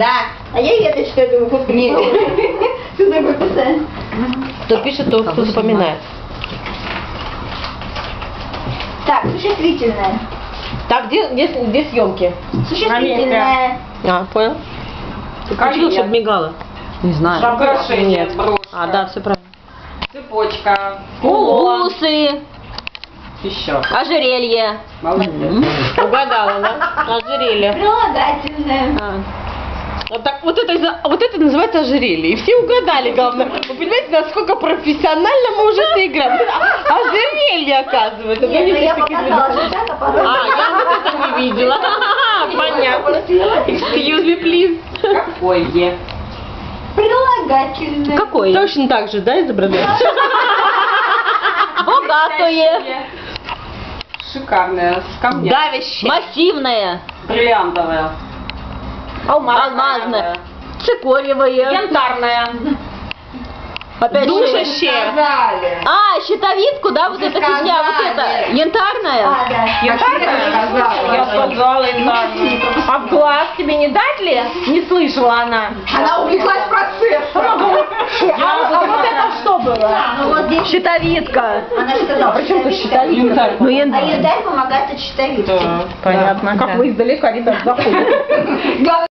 Да. А я ведаю, что я думаю, господи. Что такое писать? Кто пишет, то кто запоминает. Так, существительное. Так, где съемки? Существительное. А, понял. Ты включила, чтобы мигало? Не знаю. Украшение, брошка. А, да, все правильно. Цепочка. Усы. Еще. Ожерелье. Молодец. Угадала, да? Ожерелье. Прилагательное. Вот это называется ожерелье. И все угадали, главное. Вы понимаете, насколько профессионально мы уже это играем. Ожерелье, оказывается. Нет, ну я показала сейчас, а потом... А, я вот это не видела. Понятно. Excuse me, please. Какое? Прилагательное. Какое? Точно так же, да, изображение? Богатое. Шикарное. С камнями. Давящее. Массивное. Бриллиантовое. Алмазное. Цикорьевое. Янтарное. Опять Душащее. А, щитовидку, да, вот это фигня, вот это. Янтарная. А, да. Янтарное? Я сказала янтарное. А в глаз тебе не дать ли? Не слышала она. Она увлеклась процессом. А вот это что было? Ну вот здесь Щитовидка. она сказала. Причем тут щитовидка? Ну, А янтарь. янтарь помогает от щитовидки. Понятно. Как вы издалека, ребят, заходите.